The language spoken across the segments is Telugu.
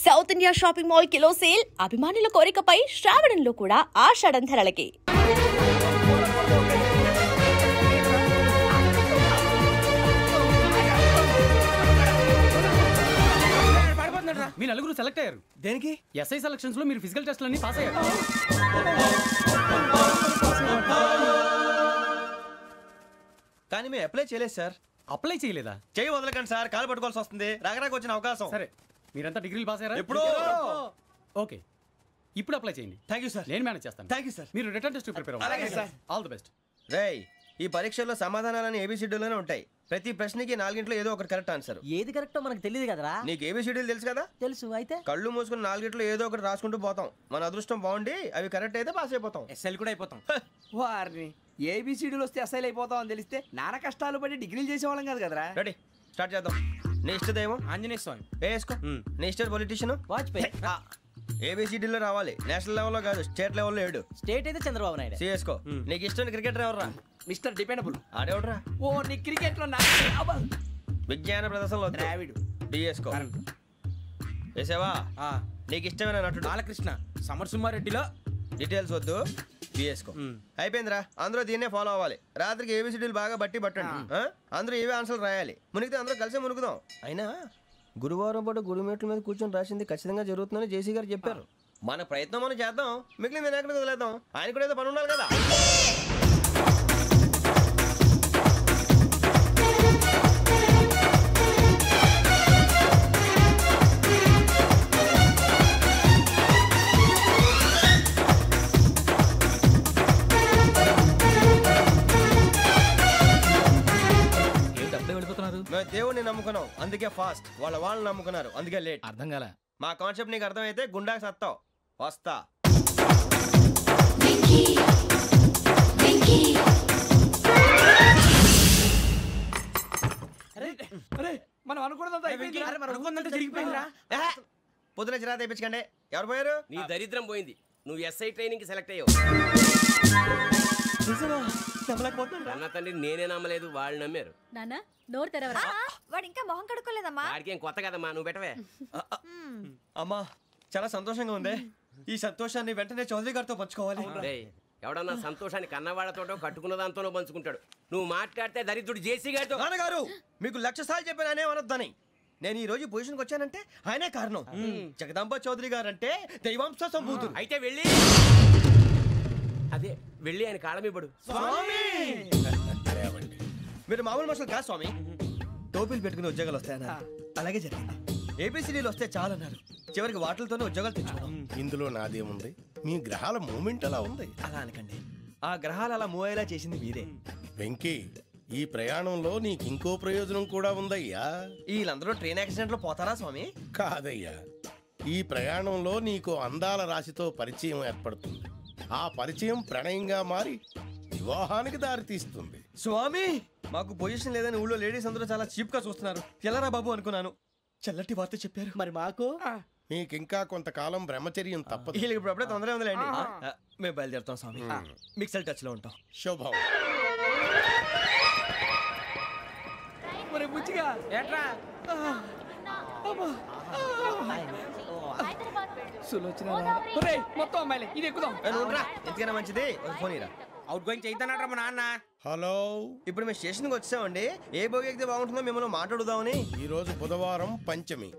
South India shopping mall kilo sale అభిమానుల కోరికపై శ్రావణంలో కూడా ఆషాఢం ధరలకి. మీ నలుగురు సెలెక్ట్ అయ్యారు. దేనికి? ఎస్ఐ సెలక్షన్స్ లో మీరు ఫిజికల్ టెస్ట్లన్నీ పాస్ అయ్యారు. కానీ మేము అప్లై చేయలేదు సార్. అప్లై చేయలేదా? చేయి వదలకండి సార్, కాలు పట్టుకోవాల్సి వస్తుంది. రాగరాకు వచ్చిన అవకాశం. సరే, మీరంతా డిగ్రీలు పాస్ అయ్యారా? ఎప్పుడో. ఓకే, ఇప్పుడు అప్లై చేయండి. Thank you sir. నేను మేనేజ్ చేస్తాను. Thank you sir. మీరు రిటర్న్ టెస్ట్ ప్రిపేర్ అవ్వండి. అలాగే సార్. All the best. రేయ్, ఈ పరీక్షల్లో సమాధానాలని ఏబిసిడీలోనే ఉంటాయి. ప్రతి ప్రశ్నకి 4 ఏదో ఒకటి కరెక్ట్ ఆన్సర్. ఏది కరెక్టో మనకు తెలియదు కదరా. నీకు ఏబిసిడీలు తెలుసు కదా? తెలుసు. అయితే కళ్ళు మూసుకుని 4 ఏదో ఒకటి రాసుకుంటూ పోతాం. మన అదృష్టం బాగుండి అవి కరెక్ట్ అయితే పాస్ అయిపోతాం. ఎస్ఎల్ కూడా అయిపోతాం. వారిని ఏబిసిడీలు వస్తే ఎస్ఐలు అయిపోతాం అని తెలిస్తే నాన్న కష్టాలు పడి డిగ్రీలు చేసేవాళ్ళం కాదు కదరా. రెడీ, స్టార్ట్ చేద్దాం. నీ ఇష్టదేమో ఆంజనేయ స్వామి. వేసుకో. నీ ఇష్ట పొలిటీషియన్ వాజ్పేయి. ఏబిసిడీలో రావాలి. నేషనల్ లెవెల్లో కాదు, స్టేట్ లెవెల్లో 7. స్టేట్ అయితే చంద్రబాబు నాయుడు. సిఎస్కో. నీకు ఇష్టం క్రికెటర్ ఎవర్రా? Mister dependable. ఆడేవడరా? ఓ నీ క్రికెట్ లో విజ్ఞాన ప్రదర్శనలో ద్రావిడు. డిఎస్కో. వేసావా? నీకు ఇష్టమైన నటుడు? బాలకృష్ణ. సమర్సుమారెడ్డిలో డీటెయిల్స్ వద్దు, బిఎస్కో. అయిపోయిందిరా. అందరూ దీన్నే ఫాలో అవ్వాలి. రాత్రికి ఏబిసిడీలు బాగా బట్టి పట్టండి. అందరూ ఏవే ఆన్సర్లు రాయాలి. మునిగితే అందరూ కలిసే మునుగుదాం. అయినా గురువారం పాటు గురుమేట్ల మీద కూర్చొని రాసింది ఖచ్చితంగా జరుగుతుందని జేసీ గారు చెప్పారు. మన ప్రయత్నం మనం చేద్దాం, మిగిలింది నేను ఎక్కడికి వదిలేద్దాం. ఆయన కూడా ఏదో పని ఉండాలి కదా. మేము దేవుడిని నమ్ముకున్నాం, అందుకే ఫాస్ట్. వాళ్ళు నమ్ముకున్నారు, అందుకే లేట్. అర్థం కాలే. మా కాన్సెప్ట్ నీకు అర్థమైతే గుండాకి సత్తావు. వస్తా. మనం అనుకున్నదంతా జరిగిపోయిందిరా. పొద్దున చిరా తెప్పించకండి. ఎవరు పోయారు? నీ దరిద్రం పోయింది. నువ్వు ఎస్ఐ ట్రైనింగ్ సెలెక్ట్ అయ్యావు. అన్న తండ్రి నేనే నమ్మలేదు, వాళ్ళు నమ్మారు. నాన్న నోరు తెరవరా. వాడు ఇంకా మొహం కడుక్కోలేదమ్మా. వాడికి ఏం కొత్త కదమ్మా, నువ్వు పెట్టవే. అమ్మా, చాలా సంతోషంగా ఉంది. ఈ సంతోషాన్ని వెంటనే చౌదరి గారితో పంచుకోవాలి. ఎవడన్నా సంతోషాన్ని కన్నవాళ్లతోటో కట్టుకున్న దాంతోనో పంచుకుంటాడు. నువ్వు మాట్లాడితే దరిద్రుడు జేసీ గారితో. నాన్నగారు, మీకు 1,00,000 సార్లు చెప్పాను అనే అనొద్దని. నేను ఈ రోజు పొజిషన్కి వచ్చానంటే ఆయనే కారణం. జగదాంబ చౌదరి గారు అంటే దైవాంశ సంభూతుడు. అయితే వెళ్ళి వెళ్ళి ఆయన కాళ్ళమివ్వడు. మీరు మామూలు మనుషులు కాదు స్వామి. టోపీలు పెట్టుకుని ఉద్యోగాలు వస్తాయన్నారు, అలాగే జరిగింది. ఏబిసిడీలు వస్తే చాలన్నారు, చివరికి వాటిలతోనే ఉద్యోగాలు తెచ్చుకున్నాం. ఇందులో నాదేముంది? మీ గ్రహాల మూమెంట్ అలా ఉంది. అలా అనకండి, ఆ గ్రహాలు అలా మూవ్ అయ్యేలా చేసింది మీరే. వెంకీ, ఈ ప్రయాణంలో నీకు ఇంకో ప్రయోజనం కూడా ఉందయ్యా. వీళ్ళందరూ ట్రైన్ యాక్సిడెంట్ లో పోతారా స్వామి? కాదయ్యా, ఈ ప్రయాణంలో నీకు అందాల రాశితో పరిచయం ఏర్పడుతుంది. ఆ పరిచయం ప్రణయంగా మారి వివాహానికి దారితీస్తుంది. స్వామి, మాకు పొజిషన్ లేదని ఊళ్ళో లేడీస్ అందరూ చాలా చీప్ గా చూస్తున్నారు. ఎలారా బాబు అనుకున్నాను. చల్లటి వార్త చెప్పారు. మరి మాకు నీకింకా కొంతకాలం బ్రహ్మచర్యం తప్పదు. వీళ్ళకి ఇప్పుడు అప్పుడే తొందరగా ఉందిలేండి. మేము బయలుదేరుతాం స్వామి. మిక్సెల్ టచ్ లో ఉంటాం. శుభం. బుచ్చిగా ఏట్రా మొత్తం అమ్మాయిలే, ఇది ఎక్కుదాం. ఎందుకైనా మంచిది, ఫోన్ ఇరా. అవుట్ గోయింగ్ చేద్దానట్రా మా నాన్న. హలో, ఇప్పుడు మేము స్టేషన్కి వచ్చామండి. ఏ బోగి ఎక్కితే బాగుంటుందో మిమ్మల్ని మాట్లాడుదామని. ఈరోజు బుధవారం పంచమి,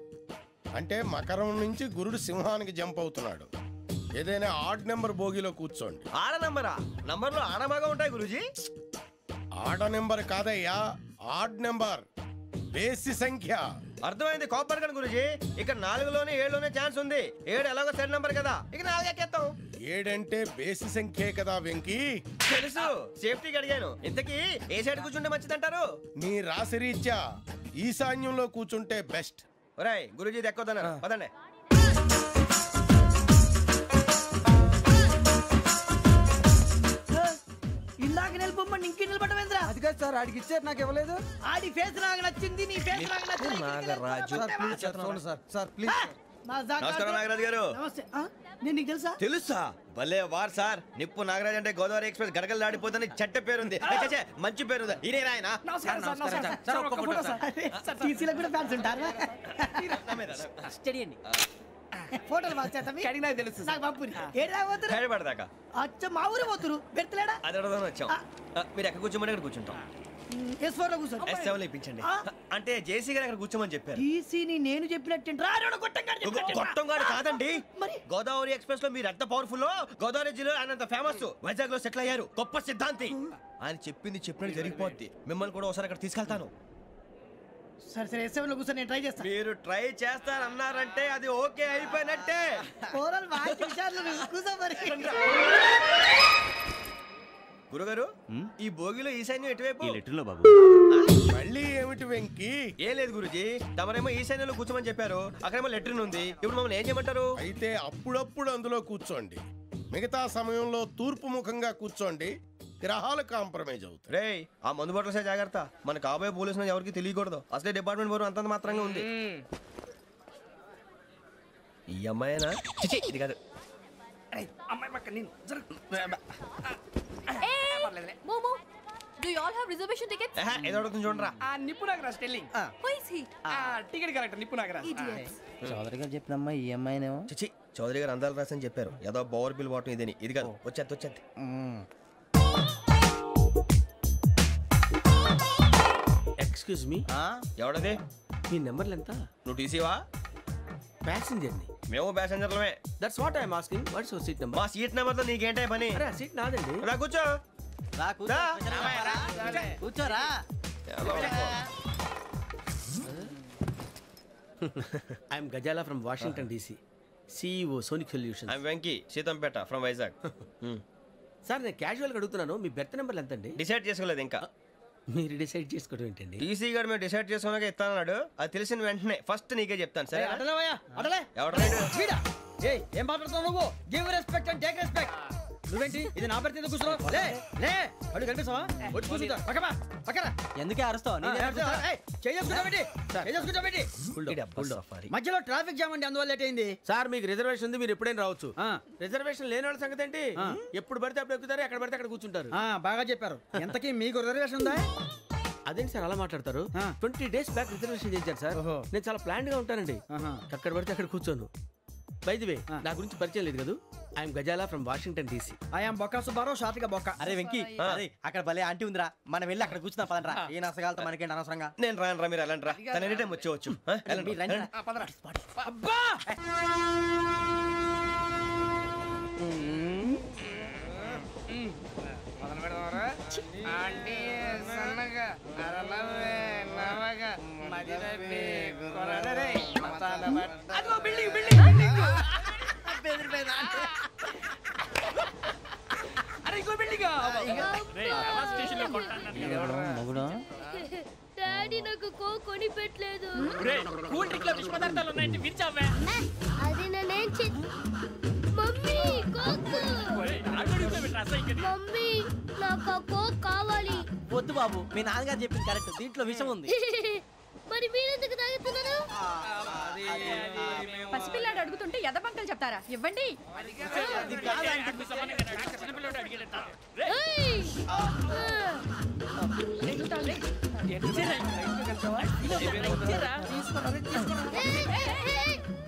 అంటే మకరం నుంచి గురుడు సింహానికి జంప్ అవుతున్నాడు. ఏదైనా ఆడ్ నెంబర్ బోగిలో కూర్చోండి. ఆడ నంబరా? నంబర్లో ఆడ బాగా ఉంటాయి గురూజీ. ఆడ నెంబర్ కాదయ్యా, ఆడ్ నెంబర్, బేసి సంఖ్య. అర్థమైంది, కాపర్ కానీ గురూజీ. ఇక్కడ 4లోనే 7లోనే ఛాన్స్ ఉంది. 7 ఎలాగో సెడ్ నంబర్ కదా, ఇక 4 ఎక్కేస్తాం. 7 అంటే బేసి సంఖ్యే కదా వెంకీ. తెలుసు, సేఫ్టీకి అడిగాను. ఇంతకీ ఏ సైడ్ కూర్చుంటే మంచిదంటారు? నీ రాశి రీత్యా ఈశాన్యంలో కూర్చుంటే బెస్ట్. ఒరేయ్, గురూజీ దెక్కొద్దన్నారు, పదండి. ఇందాక నిలబొమ్మని ఇంకే నిలబడమేంద్రా? అది కాదు సార్, ఆడికి ఇచ్చారు, నాకు ఇవ్వలేదు. ఆడి ఫేస్ నాకు నచ్చింది, నీ ఫేస్ నాకు నచ్చింది. నాగరాజు. Sir please. నమస్కారం నాగరాజు గారు. నమస్తే. నేను నీకు తెలుసా? తెలుసా? భలే వార్ సార్. నిప్పు నాగరాజ్ అంటే గోదావరి ఎక్స్ప్రెస్ గడగలు దాడిపోతుంది చెట్ట పేరుంది. మంచి పేరుంది. ఇదే ఆయన. టీసీలో కూడా ఫ్యాన్స్ ఉంటారా? స్టడీ అండి. ఫోటోలు పాస్ చేస్తాం కడిగి నాకు తెలుసు నాకు పంపుని ఏడా పోతురు హైదరాబాద్ అచ్చ మా ఊరు పోతురు బెర్తలేడా అది అడగదామని వచ్చాం మీరు ఎక్కడ కూర్చోమని అక్కడ కూర్చుంటాం. S4 లో కూర్చో S7 లో ఇప్పించండి. అంటే జేసీ గారు అక్కడ కూర్చోమని చెప్పారు. టీసీని నేను చెప్పినట్టు గొట్టం గారు కాదండి, మరి? గోదావరి ఎక్స్ప్రెస్ లో మీరు ఎంత పవర్ఫుల్, గోదావరి జిల్లా ఆయన అంత ఫేమస్, వైజాగ్ లో సెటిల్ అయ్యారు, గొప్ప సిద్ధాంతి. ఆయన చెప్పింది చెప్పినట్టు జరిగిపోద్ది. మిమ్మల్ని కూడా ఒకసారి అక్కడ తీసుకెళ్తాను. సరే సరే S7 లో కూర్చొని నేను ట్రై చేస్తాను. మీరు ట్రై చేస్తారన్నారంటే అది ఓకే అయిపోయినట్టే. పోరాలు బాగా విషయాలు కూర్చో మరి. గురుగారు ఈ భోగిలో ఈశాన్యం ఎటువైపు? మళ్ళీ ఏమిటి వెంకీ? ఏం లేదు గురుజీ, తమరేమో ఈశాన్యంలో కూర్చోమని చెప్పారు, అక్కడేమో లెట్రిన్ ఉంది. ఇప్పుడు మమ్మల్ని ఏం చేయమంటారు? అయితే అప్పుడప్పుడు అందులో కూర్చోండి, మిగతా సమయంలో తూర్పు ముఖంగా కూర్చోండి. గ్రహాలు కాంప్రమైజ్ అవుతాయి. రే ఆ మందు బాటలసే జాగ్రత్త, మన కాబోయే పోలీసులు ఎవరికి తెలియకూడదు. అసలే డిపార్ట్మెంట్ బోరు అంతంత మాత్రంగా ఉంది. ఈ అమ్మాయినా? చిచి, ఇది కాదు. అమ్మాయి పక్క నేను Momo, do you all have reservation tickets? ఏదో అడుగుతుంది చూడరా. నిప్పు Nagaraj telling Who is he? Ticket correct నిప్పు నాగరాజ్. Idiots. చౌదరి గారు చెప్పినమ్మా ఈ అమ్మాయినేమో. చిచి, చౌదరి గారు అందాలు రాసని చెప్పారు. ఏదో బోర్ బిల్ బాటం ఇదని. ఇది కాదు, వచ్చేది. Excuse me, ఎవడది? మీ నెంబర్లు ఎంత? నువ్వు టీసీవా? ప్యాసింజర్ ని. మేము ప్యాసెంజర్లమే. That's what I'm asking. What's your seat number? మా సీట్ నెంబర్ తో నీకేంటే పని? అరే సీట్ నాదండి. రా కూర్చో. రా. కూర్చోరా. I'm Gazala from Washington DC, CEO Sonic Solution. I'm Venky, Seethampeta from Vizag. Sir నేను క్యాజువల్గా అడుగుతున్నాను, మీ బెర్త్ నెంబర్లు ఎంత అండి? డిసైడ్ చేసుకోలేదు ఇంకా. మీరు డిసైడ్ చేసుకోవడం ఏంటండి? టీసీ గారు మేము డిసైడ్ చేసుకున్నాక ఇస్తానన్నాడు. అది తెలిసిన వెంటనే ఫస్ట్ నీకే చెప్తాను. సరే అడలేవయ్యా అడలే. ఎవడ ఏం మాట్లాడుతున్నావు నువ్వు? Give respect and take respect. నువ్వేంటి ఇది నా పరిస్థితి కూర్చున్నావు? లే లే అడుగు కనిపిస్తావా? వచ్చి కూర్చుంటా. పక్కరా. ఎందుకే అరుస్తావు? మధ్యలో ట్రాఫిక్ జామ్ అండి, అందువల్ల లేట్ అయింది. సార్ మీకు రిజర్వేషన్ ఉంది, మీరు ఎప్పుడైనా రావచ్చు. రిజర్వేషన్ లేని వాళ్ళ సంగతి ఏంటి? ఎప్పుడు పడితే అప్పుడు ఎక్కుతారు, ఎక్కడ పడితే అక్కడ కూర్చుంటారు. బాగా చెప్పారు. ఎంతకీ మీకు రిజర్వేషన్ ఉందా? అదేంటి సార్ అలా మాట్లాడతారు? 20 days బ్యాక్ రిజర్వేషన్ చేశారు సార్. నేను చాలా ప్లాన్డ్ గా ఉంటానండి. అక్కడ పడితే అక్కడ కూర్చోను. బై ది వే, నా గురించి పరిచయం లేదు కదా. I'm Gazala from Washington DC. I'm Bokka Subbarao, షార్ట్గా బొక్క. అరే వెంకీ, అక్కడ భలే ఆంటీ ఉందిరా, మనం వెళ్ళి అక్కడ కూర్చున్నా పదనరా. ఏ నసగాలతో మనకేంటి అనవసరంగా. నేను రాను రా, మీరు వెళ్ళండి రా. తన ఎనీ టైం వచ్చేవచ్చు. అబ్బా డాడీ నాకు కొని పెట్టలేదు. అది నేనేం మమ్మీ మమ్మీ నాకు ఆ కోక్ కావాలి. వద్దు బాబు, మీ నాన్నగారు చెప్పింది కరెక్ట్, దీంట్లో విషయం ఉంది. మరి మీరెందుకు తాగుతున్నారు? పసిపిల్లాడు అడుగుతుంటే ఎదబంకలు చెప్తారా? ఇవ్వండి.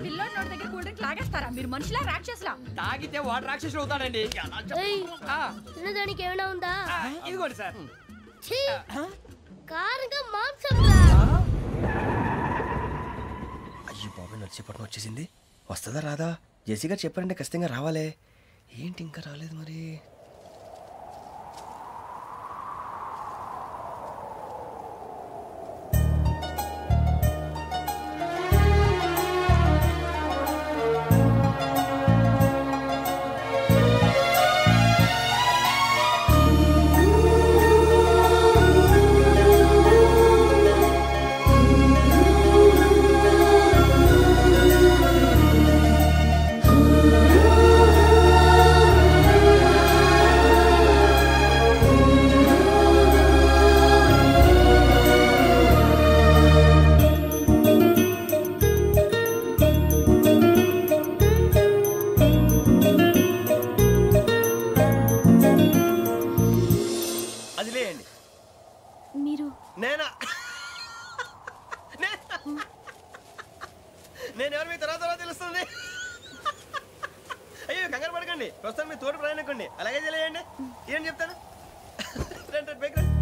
పిల్లోడి నోటి దగ్గర కూల్ డ్రింక్ లాగేస్తారా? మీరు మనుషులా రాక్షసులా? తాగితే వాడు రాక్షసుడు అవుతాడండి. తినడానికి ఏమైనా ఉందా? ఇదిగోండి సార్. కారంగా మాంసం. అయ్యో బాబాయ్, నడిచిపట్నం వచ్చేసింది. వస్తుందా రాదా? జేసీ గారు చెప్పారంటే ఖచ్చితంగా రావాలే. ఏంటి ఇంకా రాలేదు మరి? వదిలేయండి, ప్రస్తుతం మీ తోటి ప్రయాణకండి. అలాగే తెలియండి, ఏం చెప్తాను. రండి రండి, బైక్ రండి.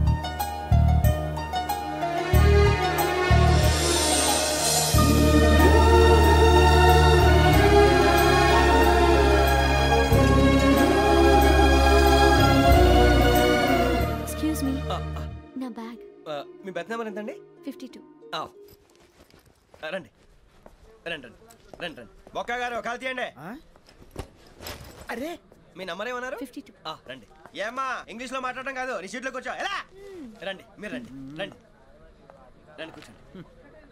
ఎక్స్క్యూజ్ మీ, నా బ్యాగ్. మీ బెత్ నెంబర్ ఎంతండి? 52. రండి రండి రండి రండి రండి. బొక్క గారు కాల్ తీయండి. అరే మీ నంబర్ ఏమన్నారు? 52. రండి. ఏమ్మా ఇంగ్లీష్ లో మాట్లాడడం కాదు, నీ సీట్లో కూర్చో. ఎలా రండి, మీరు రండి రండి రండి, కూర్చోండి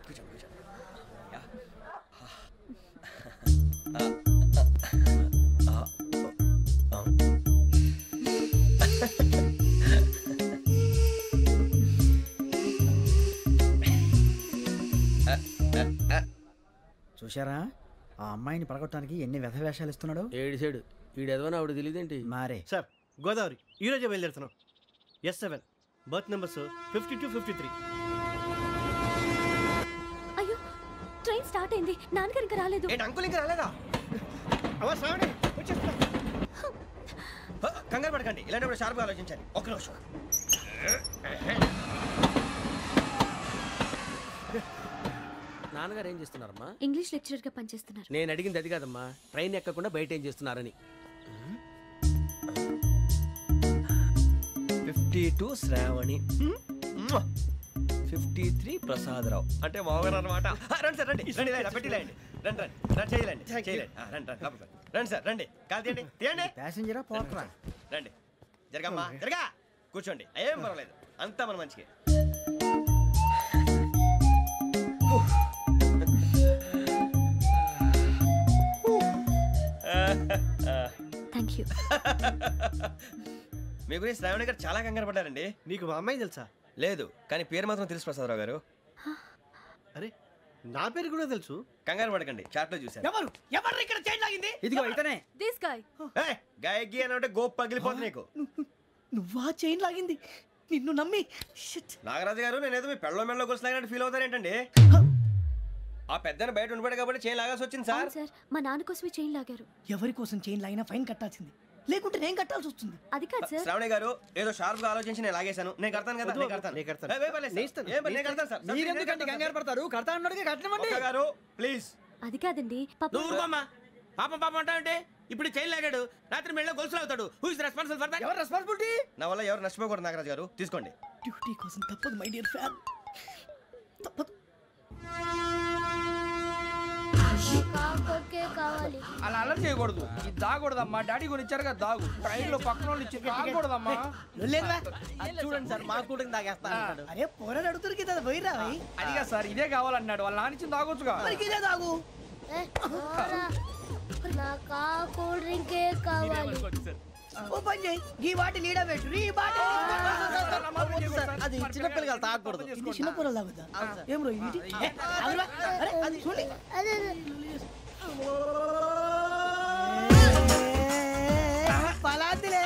కూర్చోండి కూర్చోండి. చూశారా ఆ అమ్మాయిని పడగొట్టడానికి ఎన్ని వ్యధ వేషాలు ఇస్తున్నాడు. ఏడు సైడు ఈడెదవని ఆవిడ తెలియదేంటి. మారే సార్ గోదావరి ఈరోజే బయలుదేరుతున్నాం. S7 berth numbers 52, 53. అయ్యో, ట్రైన్ స్టార్ట్ అయింది. నాన్నగారు ఇంకా రాలేదు. ఏంటి అంకుల్ ఇంకా రాలేదా? కంగారు పడకండి, ఇలాంటప్పుడు షార్ప్గా ఆలోచించండి. ఒక్క నిమిషం. నాన్నగారు ఏం చేస్తున్నారమ్మా? ఇంగ్లీష్ లెక్చరర్ గా పనిచేస్తున్నారు. నేను అడిగింది అది కాదమ్మా, ట్రైన్ ఎక్కకుండా బయట ఏం చేస్తున్నారని. 52 శ్రావణి, 53 ప్రసాదరావు అంటే మామగారు అనమాట. రండి సార్ రండి రండి, పెట్టిలేండి. రండి రండి రండి, చేయలేండి చేయలేండి. రండి రండి రండి సార్, రండి కాల్ తీయండి తీయండి. ప్యాసింజరా పోట్రా. రండి జరగమ్మా, జరగా కూర్చోండి, ఏం పర్వాలేదు, అంతా మన మంచిగా. Thank you. మీ గురించి శ్రావణి గారు చాలా కంగారు పడ్డారండి. నీకు మా అమ్మాయి తెలుసా? లేదు, కానీ పేరు మాత్రం తెలుసు ప్రసాదరావు గారు. అరే నా పేరు కూడా తెలుసు. కంగారు పడకండి, చాట్లో చూశాను. ఎవరు ఎవరు ఇక్కడ చైన్ లాగింది? ఇదిగో ఇతనే. This guy. గాయకి అని అంటే గోప్ పగిలిపోతుంది నీకు. నువ్వా చైన్ లాగింది? నిన్ను నమ్మి. నాగరాజు గారు, నేనేదో మీ పెళ్ళ మెళ్ళ గురిసిలాగినట్టు ఫీల్ అవుతారేంటండి? ఆ పెద్దని బయట ఉండిపోయాడు కాబట్టి చైన్ లాగాల్సి వచ్చింది సార్. సార్, మా నాన్న కోసమే చైన్ లాగారు. ఎవరి కోసం చైన్ లాగినా ఫైన్ కట్టాల్సింది, లేకుంటే నేను కట్టాల్సి వస్తుంది. అది కాదు సార్. శ్రావణి గారు, ఏదో షార్ప్ గా ఆలోచించి నేను లాగేశాను. నేను కడతాను కదా, నేను కడతాను. నేను కడతాను. ఏ, పర్లేదు సార్. ఏం పర్లేదు, నేను కడతాను సార్. మీరెందుకంటే కంగారు పడతారు? కడతా అన్నాడుగా, కట్టమండి. ఒక్క గారు ప్లీజ్. అది కాదండి, నువ్వు ఊరుకోమ్మా. పాపం పాపం అంటావంటే ఇప్పుడు చైన్ లాగాడు, రాత్రి మెళ్ళ గొలుసులు అవుతాడు. Who is responsible for that? ఎవరు రెస్పాన్సిబిలిటీ? నా వల్ల ఎవరు నష్టపోకూడదు నాగరాజు గారు, తీసుకోండి. డ్యూటీ కోసం తప్పదు మై డియర్ ఫ్యాన్, తప్పదు. అలా అలర్ చేయకూడదు. ఇది దాగకూడదమ్మా. డాడీ కొని ఇచ్చారు కదా దాగు. ట్రైన్ లో పక్కన వాళ్ళు ఇచ్చి దాగకూడదమ్మా. చూడండి సార్, మా కూడా దాగేస్తా. అరే పోరాడు అడుగుతారు కదా, పోయిరా. అదిగా సార్, ఇదే కావాలన్నాడు. వాళ్ళ నాన్న ఇచ్చింది తాగొచ్చుగా. ఇదే తాగు. ఓ పని చేయి, ఈ బాటి లీడ పెట్టు. ఈ బాటి అది చిన్నపిల్లలు తాగకూడదు. ఇది చిన్నపిల్లలు తాగుతా. ఏం రో ఇది? అరే అది చూడండి. పలాతిలే.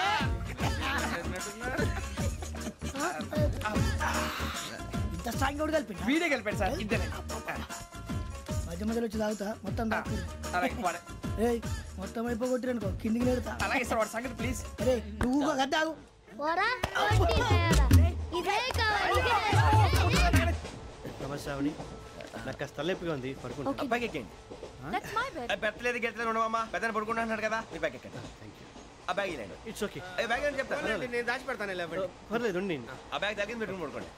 ఇంత స్ట్రాంగ్ కూడా కలిపి వీడే కలిపాడు సార్, ఇద్దరే. మధ్య మధ్యలో వచ్చి తాగుతా, మొత్తం తాగు. ఏయ్, మొత్తం అయిపోగొట్టిరనుకో కిందికి నేడుతా. అలాగే సార్, వాడి సంగతి ప్లీజ్. అరే నువ్వు కదా తాగు. నమస్కారం, నాకు కాస్త తలెప్పిగా ఉంది, పడుకుంటా. అబ్బాయికి ఎక్కండి. That's my bed. పెట్టలేదు గెట్టలేదు ఉండవమ్మా. పెద్దని పడుకుంటున్నాడు కదా, మీ బ్యాగ్ ఎక్కండి. ఆ బ్యాగ్ ఇలాండి. It's okay. బ్యాగ్ అని చెప్తాను, నేను దాచి పెడతాను. పర్లేదు ఉండి. ఆ బ్యాగ్ తగ్గింది పెట్టుకుని పడుకోండి.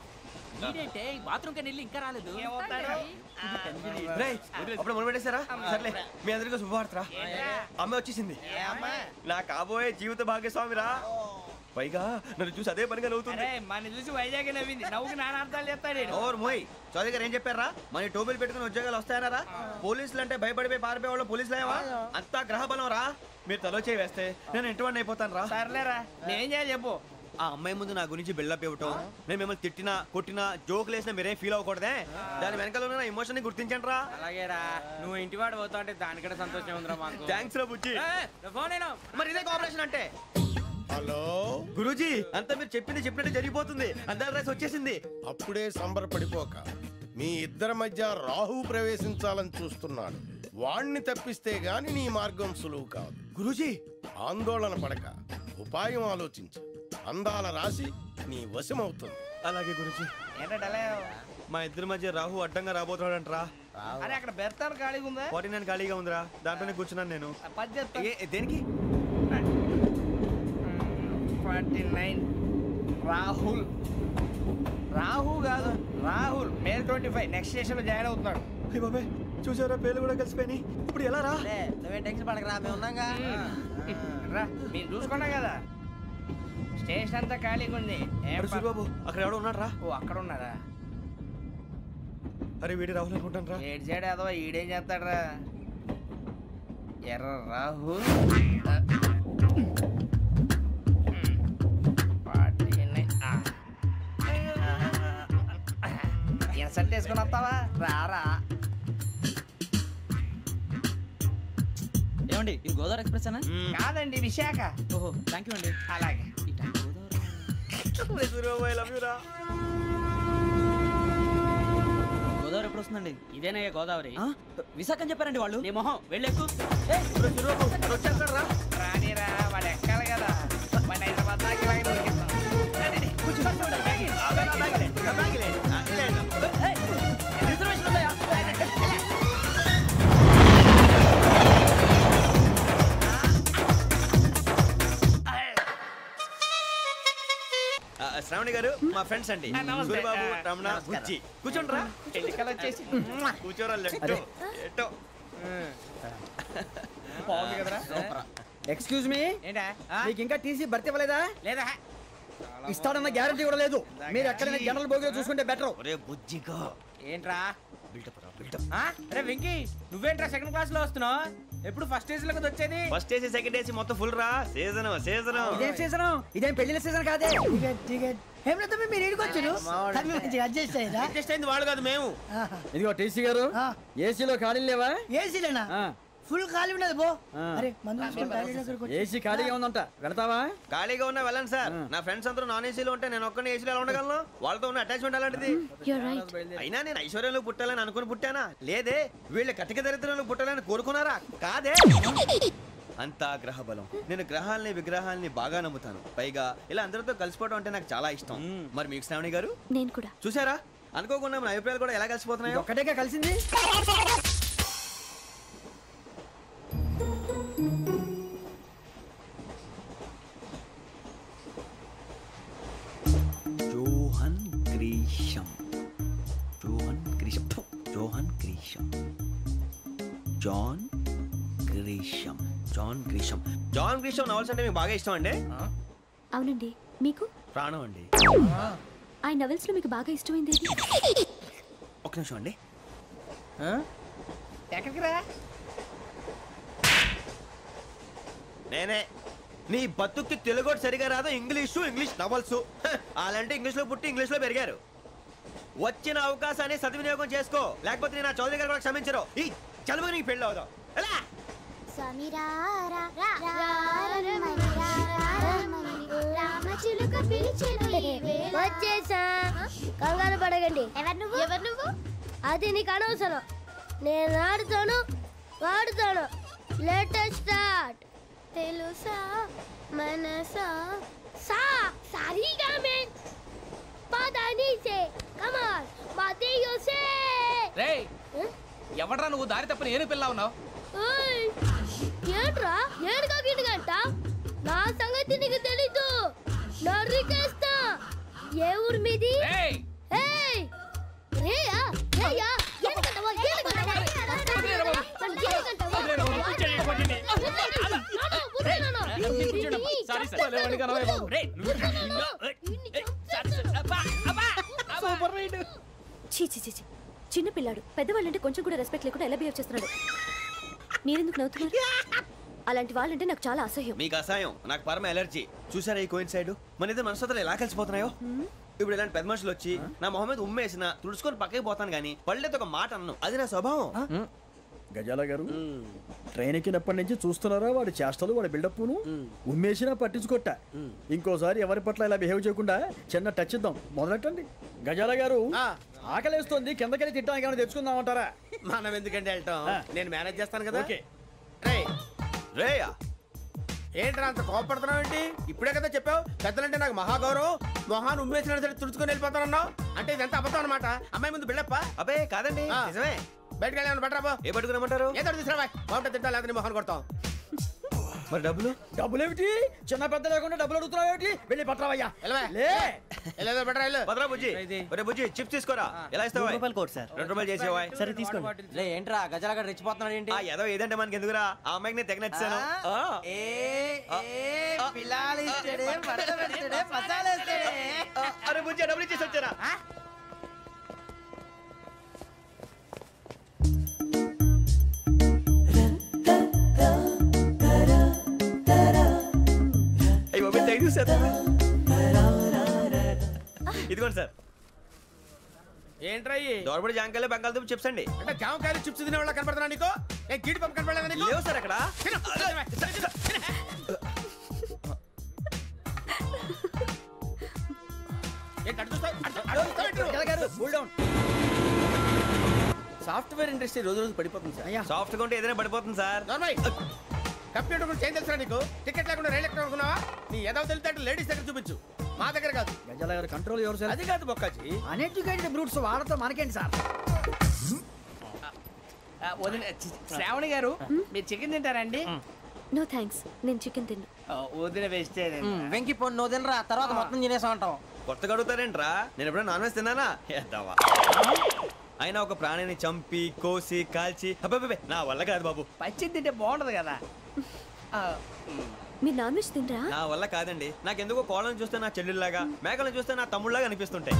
అప్పుడు మొదలు పెట్టేశారా? సర్లే, మీ అందరికీ శుభవార్తరా. అమ్మ వచ్చేసింది, నా కాబోయే జీవిత భాగ్యస్వామిరా. పైగా నన్ను చూసి అదే పనిగా నవ్వుతుంది. మన చూసి వైజాగ్ నవ్వింది. నవ్వుకి నాన్న అర్థాలు చెప్తాడు. ఓర్ మోయ్, చౌదరి గారు ఏం చెప్పారా? మన టోబీలు పెట్టుకుని ఉద్యోగాలు వస్తాయనరా? పోలీసులు అంటే భయపడిపోయి పారిపోయే వాళ్ళు పోలీసులు అయ్యావా? అంతా గ్రహ బలం రా. మీరు తలో చేయి వేస్తే నేను ఇంటివాడిని అయిపోతాను రా. సర్లేరా, నేనేం చేయాలి చెప్పు. ఆ అమ్మాయి ముందు నా గురించి బిల్డప్ ఇవ్వటం, నేను మిమ్మల్ని తిట్టినా కొట్టినా జోకులు వేసినా మీరేం ఫీల్ అవ్వకూడదే. దాని వెనకాల ఉన్న ఎమోషన్ ని గుర్తించండి రా. అలాగేరా, నువ్వు ఇంటివాడు పోతా అంటే దానికంటే సంతోషం ఉందిరా మాకు. థ్యాంక్స్ రా బుజ్జి. ఫోన్ అయినా మరి ఇదే కోఆపరేషన్ అంటే. హలో గురూజీ, అంతా మీరు చెప్పింది చెప్పినట్టు జరిగిపోతుంది. అందాల రైస్ వచ్చేసింది. అప్పుడే సంబరపడిపోక. మీ ఇద్దరి మధ్య రాహు ప్రవేశించాలని చూస్తున్నాడు. వాణ్ణి తప్పిస్తే గాని నీ మార్గం సులువు కాదు. గురూజీ, ఆందోళన పడక ఉపాయం ఆలోచించు. అందాల రాశి నీ వశమవుతుంది. అలాగే గురించి మా ఇద్దరి మధ్య రాహు అడ్డంగా రాబోతున్నాడంటరా. అరే అక్కడ బెర్తాను ఖాళీగా ఉందా? 49 ఖాళీగా ఉందిరా, దాంట్లోనే కూర్చున్నాను నేను. దేనికి? 49 రాహుల్. రాహు కాదు రాహుల్. మే 25 నెక్స్ట్ స్టేషన్ లో జాయిన్ అవుతున్నాడు. బాబాయ్ చూసారా, పేర్లు కూడా కలిసిపోయినాయి. ఇప్పుడు ఎలా రా? నువ్వే టెన్షన్ పడకరా, మేము ఉన్నాగా. రా మీరు చూసుకున్నా కదా, స్టేషన్ అంతా ఖాళీగా ఉంది. సూరిబాబు అక్కడ ఎవడో ఉన్నాడు రా. ఓ అక్కడ ఉన్నారా? అరే వీడి రాహుల్ అనుకుంటాను రా. ఏడు సైడ్ ఏదో ఈడేం చేస్తాడరా? ఎర్ర రాహు ఇన్సల్ట్ వేసుకుని వస్తావా? రారా. ఏమండి ఇది గోదావరి ఎక్స్ప్రెస్ అనా? కాదండి విశాఖ. ఓహో థ్యాంక్ యూ అండి. అలాగే. గోదావరి ఎప్పుడు వస్తుందండి? ఇదేనయ్య గోదావరి. విశాఖ అని చెప్పారండి వాళ్ళు. నీ మొహం వెళ్ళెక్కు. రానిరా, వాడు ఎక్కాలి కదా. వాడు హైదరాబాద్ దాకా ఇలాగే దొరికిస్తాం. శ్రావణి గారు మా ఫ్రెండ్స్ అండి. సూరిబాబు, రమణ, బుజ్జి. కూర్చోండి రా. ఎన్నికలు వచ్చేసి కూర్చోరా. బాగుంది కదరా. ఎక్స్క్యూజ్ మీ, ఏంటా? మీకు ఇంకా టీసీ భర్తీ ఇవ్వలేదా? లేదా ఇస్తాడన్న గ్యారంటీ కూడా లేదు. మీరు ఎక్కడైనా జనరల్ బోగిలో చూసుకుంటే బెటర్. ఒరే బుజ్జిగా ఏంట్రా? బిల్డప్. అరే వెంకీ, నువ్వేంట్రా సెకండ్ క్లాస్ లో వస్తున్నావు? ఎప్పుడు ఫస్ట్ ఏసీ లో కదా వచ్చేది? ఫస్ట్ ఏసీ సెకండ్ ఏసీ మొత్తం ఫుల్ రా. సీజన్ ఇదేం సీజన్? ఇదేం పెళ్లిన సీజన్ కాదే. మీరు ఏడుకొచ్చారు అడ్జస్ట్ అయ్యారా? అడ్జస్ట్ అయింది వాళ్ళు కాదు, మేము. ఇదిగో టీసీ గారు, ఏసీలో ఖాళీ లేవా? ఏసీలేనా? ఫుల్ ఖాళీ ఉన్నది బో. అరే ఏసీ ఖాళీగా ఉందంట, వెళ్తావా? ఖాళీగా ఉన్నా వెళ్ళండి సార్. నా ఫ్రెండ్స్ అందరూ నాన్ ఏసీలో ఉంటే నేను ఒక్కనే ఏసీలో ఎలా ఉండగలను? వాళ్ళతో ఉన్న అటాచ్మెంట్ అలాంటిది. అయినా నేను ఐశ్వర్యంలో పుట్టాలని అనుకుని పుట్టానా? లేదే. వీళ్ళ కటిక దరిద్రంలో పుట్టాలని కోరుకున్నారా? కాదే. అంతా గ్రహ బలం. నేను గ్రహాలని విగ్రహాలని బాగా నమ్ముతాను. పైగా ఇలా అందరితో కలిసిపోవడం అంటే నాకు చాలా ఇష్టం. మరి మీకు శ్రావణి గారు? నేను కూడా. చూసారా, అనుకోకుండా మన అభిప్రాయాలు కూడా ఎలా కలిసిపోతున్నాయో. ఒక్కటేగా కలిసింది. Johan Grisham. Johan Grisham. Johan Grisham. John Grisham. John Grisham. John Grisham novels అంటే మీకు బాగా ఇష్టం అండి? అవునండి. మీకు? ప్రాణం అండి. ఆ నవెల్స్ లో మీకు బాగా ఇష్టమైంది? ఒక నిమిషం అండి. ఎక్కడికి రా? నేనే. నీ బతుక్కి తెలుగు సరిగా రాదు, ఇంగ్లీష్ నవల్స్. అలాంటి ఇంగ్లీష్ లో పుట్టి ఇంగ్లీష్ లో పెరిగారు. వచ్చిన అవకాశాన్ని సద్వినియోగం చేసుకో, లేకపోతే నేను చౌదరి గారు కూడా క్షమించరు. ఈ చదువు నీకు పెళ్ళి అవుదాం. ఎలా? వచ్చేసా, కంగారు పడగండి. ఎవరు నువ్వు? అది నీకు అనవసరం. నేను ఆడుతాను, వాడుతాను. Latest start. తెలుసా మనసా సా సారీగా మెన్ పదని సే కమాన్ మాదేయో సే. రేయ్, ఎవడ్రా నువ్వు? దారి తప్పని ఏను పిల్ల ఉన్నావు? ఓయ్ ఏంట్రా ఏడుగా గిడుగంట? నా సంగతి నీకు తెలీదు. నరికేస్తా. ఏ ఊరు మీది? ఏయ్ రేయా రేయా ఏడుగంటవా ఏడుగంటవా చిన్న పిల్లాడు. పెద్దవాళ్ళంటే కొంచెం కూడా రెస్పెక్ట్ లేకుండా ఎలా బిహేవ్ చేస్తున్నాడు? మీరెందుకు నవ్వుతున్నారు? అలాంటి వాళ్ళంటే నాకు చాలా అసహ్యం. మీకు అసహ్యం, నాకు పరమ ఎలర్జీ. చూసారా ఈ కోయిన్సైడ్? మన ఇద్దరు మనస్తత్వాలు ఎలా కలిసిపోతున్నాయో. ఇప్పుడు ఇలాంటి పెద్ద మనుషులు వచ్చి నా మొహం మీద ఉమ్మేసిన తుడుచుకొని పక్కకి పోతాను కానీ పళ్ళేతో ఒక మాట అన్ను. అది నా స్వభావం. గజాల గారు, ట్రైన్ ఎక్కినప్పటి నుంచి చూస్తున్నారా వాడి చేష్టలు, వాడి బిల్డప్ను? ఉమ్మేసినా పట్టించుకోట. ఇంకోసారి ఎవరి పట్ల ఇలా బిహేవ్ చేయకుండా చిన్న టచ్ ఇద్దాం. మొదలెట్టండి. గజాల గారు, ఆకలేస్తుంది, కిందకెళ్ళి తిట్టడానికి ఏమైనా తెచ్చుకుందామంటారా? మనం ఎందుకంటే వెళ్తాం, నేను మేనేజ్ చేస్తాను కదా. రేయా ఏంట్రా అంత కోపడుతున్నావు ఏంటి? ఇప్పుడే కదా చెప్పావు పెద్దలంటే నాకు మహాగౌరవం, మొహాన్ని ఉమ్మేసిన సరే తుడుచుకొని వెళ్ళిపోతానన్నావు. అంటే ఇదంతా అబద్ధం అనమాట. అమ్మాయి ముందు బిల్డప్ప. అబ్బే కాదండి, నిజమే. బయటకు వెళ్ళి బట్రాబో. ఏ పట్టుకురమ్మంటారు? ఏదో తీసుకురా బాగుంటుంది, తింటా లేదా మొహన్ కొడతాం. మరి డబ్బులు? డబ్బులు ఏమిటి? చిన్న పెద్ద లేకుండా డబ్బులు అడుగుతున్నావు ఏమిటి? వెళ్ళి పట్టరావయ్యా. బట్రా భద్రా బుజ్జి, ఒరే బుజ్జి చిప్స్ తీసుకోరా. ఎలా ఇస్తావా? Court sir. 2 రూపాయలు చేసేవా? సరే తీసుకోండి. ఏంట్రా గజాలగా రెచ్చిపోతున్నాడు ఏంటి? ఏదో ఏదంటే మనకి ఎందుకురా, ఆ అమ్మాయికి నేను తెగ నచ్చాను. అరే బుజ్జి డబ్బులు ఇచ్చేసి వచ్చారా? ఇదిగోండి సార్. ఏంట్రా దోరబడి జాంకాయలు బంగాళదుంప చిప్స్ అండి. అంటే జామకాయలు చిప్స్ తినే వాళ్ళ కనపడుతున్నా నీకు? ఏ గీడి పంపు కనపడలేదా నీకు? లేవు సార్ అక్కడ. సాఫ్ట్వేర్ ఇండస్ట్రీ రోజు రోజు పడిపోతుంది సార్. సాఫ్ట్ గా ఉంటే ఏదైనా పడిపోతుంది సార్. కంప్యూటర్ గురించి ఏం తెలుసా నీకు? టికెట్ లేకుండా రైలు ఎక్కడ అనుకున్నావా? నీ ఏదో తెలితే లేడీస్ దగ్గర చూపించు, మా దగ్గర కాదు. గజాల గారు కంట్రోల్ ఎవరు సార్? అది కాదు బొక్కాజీ. అన్ఎడ్యుకేటెడ్ బ్రూట్స్ వాళ్ళతో మనకేంటి సార్? శ్రావణి గారు మీరు చికెన్ తింటారండి? నో థ్యాంక్స్, నేను చికెన్ తిన్నా. వదిన వేస్తే వెంకి పొన్ను నువ్వు తినరా, తర్వాత మొత్తం తినేసా ఉంటాం. కొత్తగా అడుగుతారేంట్రా? నేను ఎప్పుడైనా నాన్ వెజ్ తిన్నానా? ఎద్దావా. అయినా ఒక ప్రాణిని చంపి కోసి కాల్చి అబ్బే నా వల్ల కాదు బాబు. పచ్చి తింటే బాగుంటది కదా. మీరు నాన్ వెజ్ తినరా? నా వల్ల కాదండి. నాకెందుకో కోళ్ళని చూస్తే నా చెల్లెళ్ళలాగా, మేకలను చూస్తే నా తమ్ముళ్ళలాగా అనిపిస్తుంటాయి.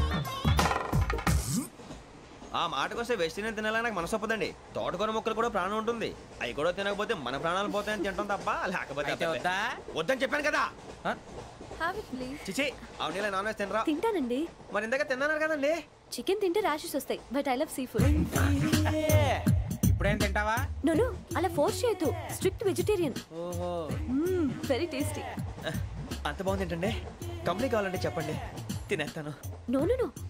ఆ మాటకొస్తే వెస్టిరియన్ తినాలని నాకు మనసు ఒప్పదండి. తోటకూర మొక్కలు కూడా ప్రాణం ఉంటుంది. అవి కూడా తినకపోతే మన ప్రాణాలు పోతాయని తింటాం తప్ప లేకపోతే వద్దని చెప్పాను కదా. చిచి అవునీ నాన్ వెజ్ తినరా? తింటానండి. మరి ఇందాక తిన్నాను కదండి. చికెన్ తింటే ర్యాషెస్ వస్తాయి, but I love sea food. ఇప్పుడేం తింటావా? నో అలా ఫోర్స్ చేయొద్దు. Strict vegetarian. ఓహో, వెరీ టేస్టీ. అంత బాగుంది ఏంటండి? కంప్లీట్ కావాలంటే చెప్పండి, తినేస్తాను. నో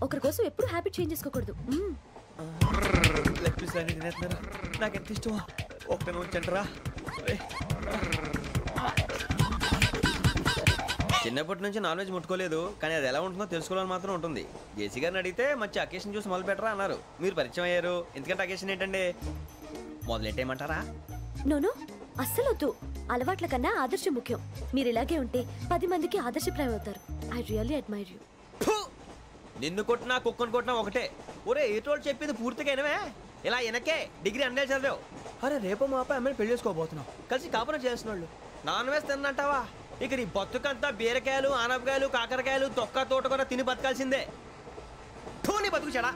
ఒకరి కోసం ఎప్పుడు హ్యాబిట్ చేంజ్ చేసుకోకూడదు. లెగ్ పీస్ అన్ని తినేస్తున్నారు. నాకు ఎంత ఇష్టమో ఒక్క ఉంచండిరా. చిన్నప్పటి నుంచి నాన్ వెజ్ ముట్టుకోలేదు, కానీ అది ఎలా ఉంటుందో తెలుసుకోవాలని మాత్రం ఉంటుంది. జేసీ గారిని అడిగితే మంచి అకేషన్ చూసి మొదలు పెట్టరా అన్నారు. మీరు పరిచయం అయ్యారు, ఎందుకంటే అకేషన్ ఏంటండి? మొదలెట్టేయమంటారా? నో అస్సలు వద్దు. అలవాట్ల కన్నా ఆదర్శం ముఖ్యం. మీరు ఇలాగే ఉంటే 10 మందికి ఆదర్శప్రాయం అవుతారు. I really admire you. నిన్ను కొట్టినా కుక్కను కొట్టినా ఒకటే. ఒరే ఏటోళ్ళు చెప్పింది పూర్తిగా వినవే. ఇలా వెనకే డిగ్రీ అన్నే చదివావు. అరే రేపు మా అబ్బాయి అమ్మని పెళ్లి చేసుకోబోతున్నావు, కలిసి కాపురం చేసిన వాళ్ళు నాన్ వెజ్ తిన్నంటావా? ఇక నీ బతుకంతా బీరకాయలు ఆనపకాయలు కాకరకాయలు తొక్క తోట కూడా తిని బతకాల్సిందే. నీ బతుకు చెడా.